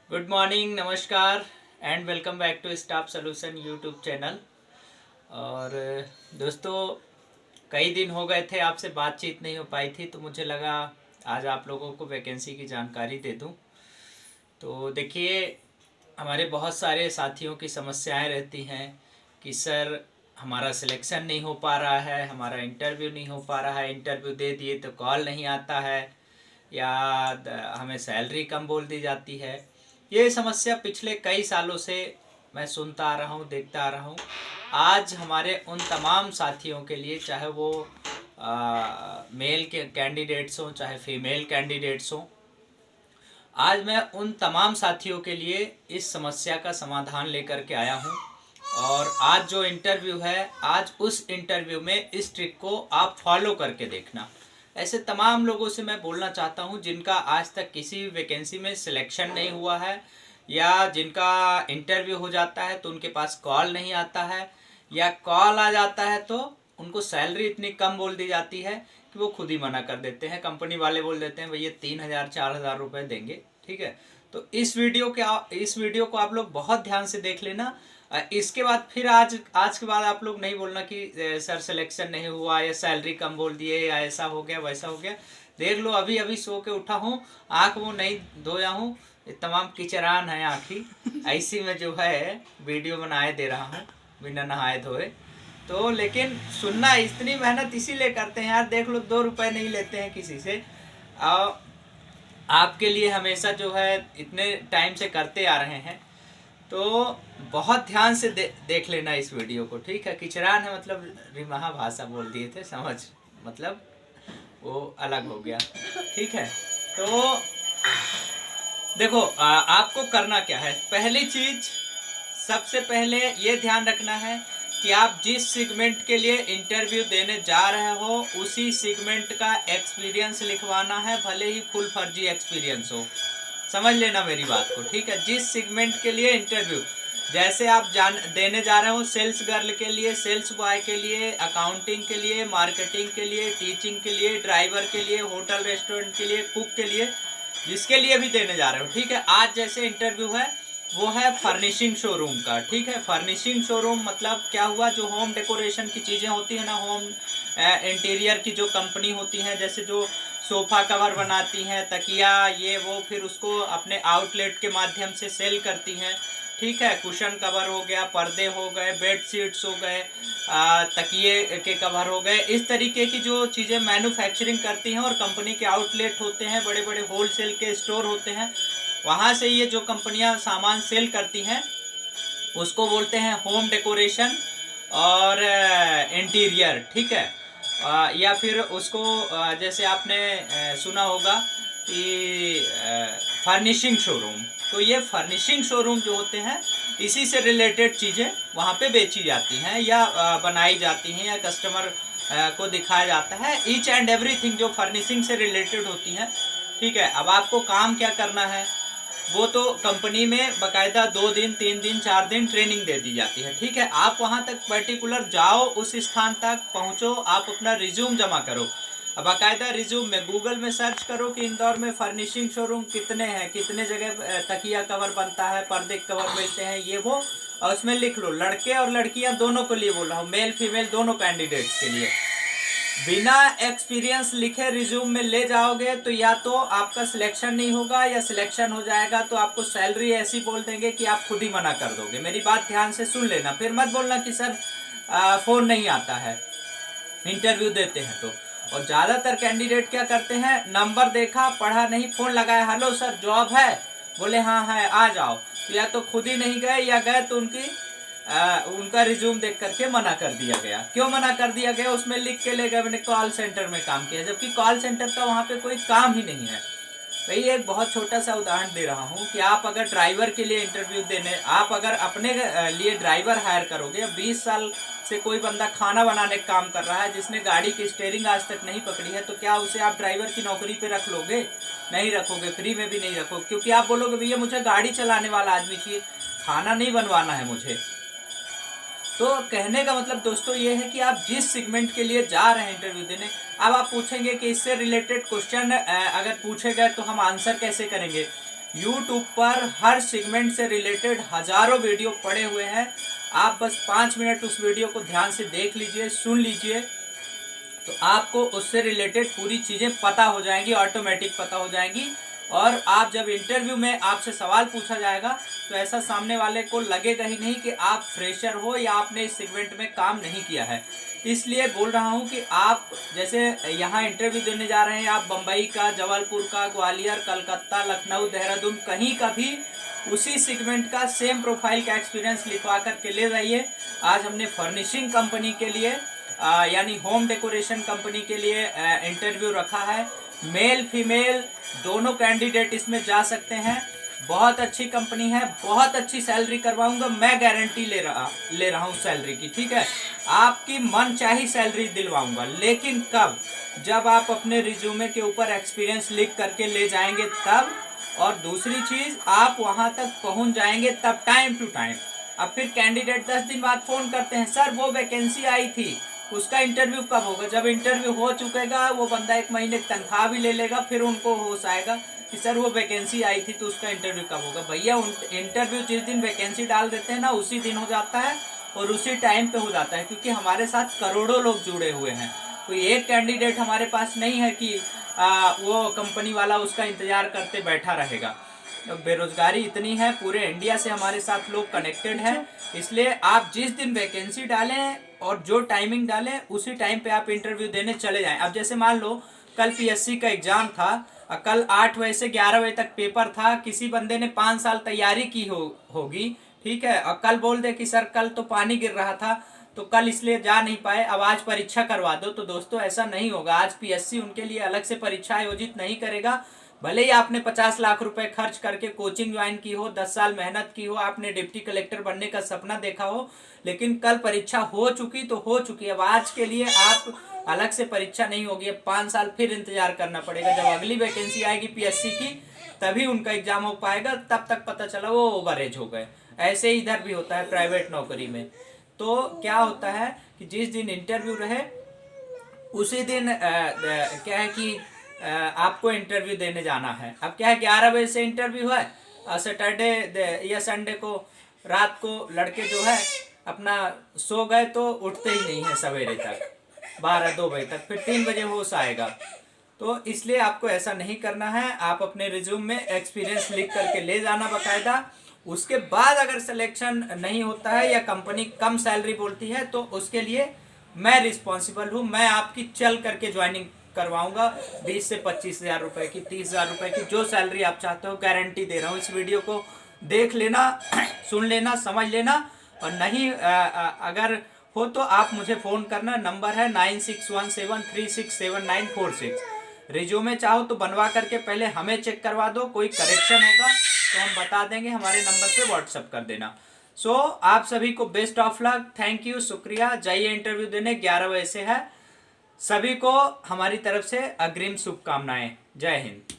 Good morning, नमस्कार and welcome back to staff solution YouTube channel. और दोस्तों, कई दिन हो गए थे आपसे बातचीत नहीं हो पाई थी, तो मुझे लगा आज आप लोगों को वैकेंसी की जानकारी दे दूं। तो देखिए, हमारे बहुत सारे साथियों की समस्याएं रहती हैं कि सर हमारा सिलेक्शन नहीं हो पा रहा है, हमारा इंटरव्यू नहीं हो पा रहा है, इंटरव्यू दे दिए तो कॉल नहीं आता है, या हमें सैलरी कम बोल दी जाती है। ये समस्या पिछले कई सालों से मैं सुनता आ रहा हूँ, देखता आ रहा हूँ। आज हमारे उन तमाम साथियों के लिए, चाहे वो मेल के कैंडिडेट्स हों चाहे फीमेल कैंडिडेट्स हों, आज मैं उन तमाम साथियों के लिए इस समस्या का समाधान लेकर के आया हूँ। और आज जो इंटरव्यू है, आज उस इंटरव्यू में इस ट्रिक को आप फॉलो करके देखना। ऐसे तमाम लोगों से मैं बोलना चाहता हूँ जिनका आज तक किसी भी वैकेंसी में सिलेक्शन नहीं हुआ है, या जिनका इंटरव्यू हो जाता है तो उनके पास कॉल नहीं आता है, या कॉल आ जाता है तो उनको सैलरी इतनी कम बोल दी जाती है कि वो खुद ही मना कर देते हैं। कंपनी वाले बोल देते हैं भैया 3,000 4,000 रुपये देंगे। ठीक है, तो इस वीडियो को आप लोग बहुत ध्यान से देख लेना। इसके बाद फिर आज के बाद आप लोग नहीं बोलना कि सर सिलेक्शन नहीं हुआ, या सैलरी कम बोल दिए, या ऐसा हो गया वैसा हो गया। देख लो, अभी अभी सो के उठा हूँ, आँख वो नहीं धोया हूँ, ये तमाम किचरान है आँखी, ऐसी में जो है वीडियो बनाए दे रहा हूँ बिना नहाए धोए। तो लेकिन सुनना, इतनी मेहनत इसीलिए करते हैं यार। देख लो, 2 रुपए नहीं लेते हैं किसी से। आपके लिए हमेशा जो है इतने टाइम से करते आ रहे हैं। तो बहुत ध्यान से देख लेना इस वीडियो को। ठीक है, किचरान है मतलब रिमहा भाषा बोल दिए थे, समझ, मतलब वो अलग हो गया। ठीक है, तो देखो, आपको करना क्या है। पहली चीज, सबसे पहले ये ध्यान रखना है कि आप जिस सेगमेंट के लिए इंटरव्यू देने जा रहे हो उसी सेगमेंट का एक्सपीरियंस लिखवाना है, भले ही फुल फर्जी एक्सपीरियंस हो। समझ लेना मेरी बात को। ठीक है, जिस सेगमेंट के लिए इंटरव्यू, जैसे आप देने जा रहे हो सेल्स गर्ल के लिए, सेल्स बॉय के लिए, अकाउंटिंग के लिए, मार्केटिंग के लिए, टीचिंग के लिए, ड्राइवर के लिए, होटल रेस्टोरेंट के लिए, कुक के लिए, जिसके लिए भी देने जा रहे हो। ठीक है, आज जैसे इंटरव्यू है वो है फर्निशिंग शोरूम का। ठीक है, फर्निशिंग शोरूम मतलब क्या हुआ, जो होम डेकोरेशन की चीज़ें होती है ना, होम इंटीरियर की जो कंपनी होती हैं, जैसे जो सोफ़ा कवर बनाती हैं, तकिया, ये वो, फिर उसको अपने आउटलेट के माध्यम से सेल करती हैं। ठीक है, कुशन कवर हो गया, पर्दे हो गए, बेड शीट्स हो गए, तकिए के कवर हो गए, इस तरीके की जो चीज़ें मैन्युफैक्चरिंग करती हैं, और कंपनी के आउटलेट होते हैं, बड़े बड़े होलसेल के स्टोर होते हैं, वहाँ से ये जो कंपनियाँ सामान सेल करती हैं उसको बोलते हैं होम डेकोरेशन और इंटीरियर। ठीक है, या फिर उसको जैसे आपने सुना होगा कि फर्निशिंग शोरूम। तो ये फर्निशिंग शोरूम जो होते हैं, इसी से रिलेटेड चीज़ें वहाँ पे बेची जाती हैं, या बनाई जाती हैं, या कस्टमर को दिखाया जाता है, ईच एंड एवरीथिंग जो फर्निशिंग से रिलेटेड होती हैं। ठीक है, अब आपको काम क्या करना है, वो तो कंपनी में बकायदा 2 दिन 3 दिन 4 दिन ट्रेनिंग दे दी जाती है। ठीक है, आप वहाँ तक पर्टिकुलर जाओ, उस स्थान तक पहुँचो, आप अपना रिज्यूम जमा करो। अब बाकायदा रिज्यूम में गूगल में सर्च करो कि इंदौर में फर्निशिंग शोरूम कितने हैं, कितने जगह तकिया कवर बनता है, पर्दे कवर मिलते हैं, ये वो, और उसमें लिख लो। लड़के और लड़कियां दोनों के लिए बोल रहा हूँ, मेल फीमेल दोनों कैंडिडेट्स के लिए। बिना एक्सपीरियंस लिखे रिज्यूम में ले जाओगे तो या तो आपका सिलेक्शन नहीं होगा, या सिलेक्शन हो जाएगा तो आपको सैलरी ऐसी बोल देंगे कि आप खुद ही मना कर दोगे। मेरी बात ध्यान से सुन लेना, फिर मत बोलना कि सर फ़ोन नहीं आता है इंटरव्यू देते हैं तो। और ज़्यादातर कैंडिडेट क्या करते हैं, नंबर देखा, पढ़ा नहीं, फ़ोन लगाया, हेलो सर जॉब है, बोले हाँ है आ जाओ, तो या तो खुद ही नहीं गए, या गए तो उनका रिज्यूम देख करके मना कर दिया गया। क्यों मना कर दिया गया, उसमें लिख के ले गए मैंने कॉल सेंटर में काम किया, जबकि कॉल सेंटर का वहाँ पे कोई काम ही नहीं है। भाई एक बहुत छोटा सा उदाहरण दे रहा हूँ कि आप अगर ड्राइवर के लिए इंटरव्यू देने, आप अगर अपने लिए ड्राइवर हायर करोगे, 20 साल से कोई बंदा खाना बनाने का काम कर रहा है, जिसने गाड़ी की स्टेयरिंग आज तक नहीं पकड़ी है, तो क्या उसे आप ड्राइवर की नौकरी पे रख लोगे? नहीं रखोगे, फ्री में भी नहीं रखोगे, क्योंकि आप बोलोगे भैया मुझे गाड़ी चलाने वाला आदमी चाहिए, खाना नहीं बनवाना है मुझे। तो कहने का मतलब दोस्तों ये है कि आप जिस सेगमेंट के लिए जा रहे हैं इंटरव्यू देने, अब आप पूछेंगे कि इससे रिलेटेड क्वेश्चन अगर पूछे गए तो हम आंसर कैसे करेंगे। यूट्यूब पर हर सेगमेंट से रिलेटेड हजारों वीडियो पड़े हुए हैं। आप बस 5 मिनट उस वीडियो को ध्यान से देख लीजिए, सुन लीजिए, तो आपको उससे रिलेटेड पूरी चीज़ें पता हो जाएंगी, ऑटोमेटिक पता हो जाएंगी। और आप जब इंटरव्यू में आपसे सवाल पूछा जाएगा तो ऐसा सामने वाले को लगेगा ही नहीं कि आप फ्रेशर हो या आपने इस सेगमेंट में काम नहीं किया है। इसलिए बोल रहा हूँ कि आप जैसे यहाँ इंटरव्यू देने जा रहे हैं, आप बम्बई का, जबलपुर का, ग्वालियर, कलकत्ता, लखनऊ, देहरादून, कहीं का भी उसी सेगमेंट का सेम प्रोफाइल का एक्सपीरियंस लिखवा कर के ले जाइए। आज हमने फर्निशिंग कंपनी के लिए यानी होम डेकोरेशन कंपनी के लिए इंटरव्यू रखा है। मेल फीमेल दोनों कैंडिडेट इसमें जा सकते हैं। बहुत अच्छी कंपनी है, बहुत अच्छी सैलरी करवाऊंगा, मैं गारंटी ले रहा हूँ सैलरी की, ठीक है। आपकी मन चाही सैलरी दिलवाऊंगा, लेकिन कब? जब आप अपने रिज्यूमे के ऊपर एक्सपीरियंस लिख करके ले जाएंगे तब। और दूसरी चीज, आप वहां तक पहुंच जाएंगे तब, टाइम टू टाइम। अब फिर कैंडिडेट 10 दिन बाद फोन करते हैं, सर वो वैकेंसी आई थी, उसका इंटरव्यू कब होगा? जब इंटरव्यू हो चुकेगा वो बंदा 1 महीने की तनख्वाह भी ले लेगा, फिर उनको होश आएगा कि सर वो वैकेंसी आई थी तो उसका इंटरव्यू कब होगा। भैया इंटरव्यू जिस दिन वैकेंसी डाल देते हैं ना, उसी दिन हो जाता है और उसी टाइम पे हो जाता है, क्योंकि हमारे साथ करोड़ों लोग जुड़े हुए हैं। कोई एक कैंडिडेट हमारे पास नहीं है कि वो कंपनी वाला उसका इंतजार करते बैठा रहेगा। बेरोजगारी इतनी है, पूरे इंडिया से हमारे साथ लोग कनेक्टेड हैं। इसलिए आप जिस दिन वैकेंसी डालें और जो टाइमिंग डालें उसी टाइम पे आप इंटरव्यू देने चले जाएं। अब जैसे मान लो कल पीएससी का एग्जाम था, कल 8 बजे से 11 बजे तक पेपर था, किसी बंदे ने 5 साल तैयारी की होगी, ठीक है, और कल बोल दे कि सर कल तो पानी गिर रहा था तो कल इसलिए जा नहीं पाए, अब आज परीक्षा करवा दो। तो दोस्तों ऐसा नहीं होगा। आज पीएससी उनके लिए अलग से परीक्षा आयोजित नहीं करेगा। भले ही आपने 50 लाख रुपए खर्च करके कोचिंग ज्वाइन की हो, 10 साल मेहनत की हो, आपने डिप्टी कलेक्टर बनने का सपना देखा हो, लेकिन कल परीक्षा हो चुकी तो हो चुकी। अब आज के लिए आप अलग से परीक्षा नहीं होगी, अब 5 साल फिर इंतजार करना पड़ेगा। जब अगली वैकेंसी आएगी पीएससी की तभी उनका एग्जाम हो पाएगा, तब तक पता चला वो ओवर एज हो गए। ऐसे इधर भी होता है प्राइवेट नौकरी में। तो क्या होता है कि जिस दिन इंटरव्यू रहे उसी दिन क्या है कि आपको इंटरव्यू देने जाना है। अब क्या है, 11 बजे से इंटरव्यू है, सैटरडे या संडे को रात को लड़के जो है अपना सो गए तो उठते ही नहीं है सवेरे तक, 12-2 बजे तक, फिर 3 बजे होश आएगा। तो इसलिए आपको ऐसा नहीं करना है। आप अपने रिज्यूम में एक्सपीरियंस लिख करके ले जाना बाकायदा। उसके बाद अगर सिलेक्शन नहीं होता है या कंपनी कम सैलरी बोलती है तो उसके लिए मैं रिस्पॉन्सिबल हूँ। मैं आपकी चल करके ज्वाइनिंग करवाऊंगा, 20 से 25 हजार रुपए की, 30 हजार रुपए की, जो सैलरी आप चाहते हो, गारंटी दे रहा हूँ। इस वीडियो को देख लेना, सुन लेना, समझ लेना, और नहीं अगर हो तो आप मुझे फ़ोन करना। नंबर है 9617367946। रिज्यूमे चाहो तो बनवा करके पहले हमें चेक करवा दो, कोई करेक्शन होगा तो हम बता देंगे, हमारे नंबर पे व्हाट्सअप कर देना। सो आप सभी को best of luck, thank you, शुक्रिया। जाइए इंटरव्यू देने, 11 बजे से है। सभी को हमारी तरफ से अग्रिम शुभकामनाएं। जय हिंद।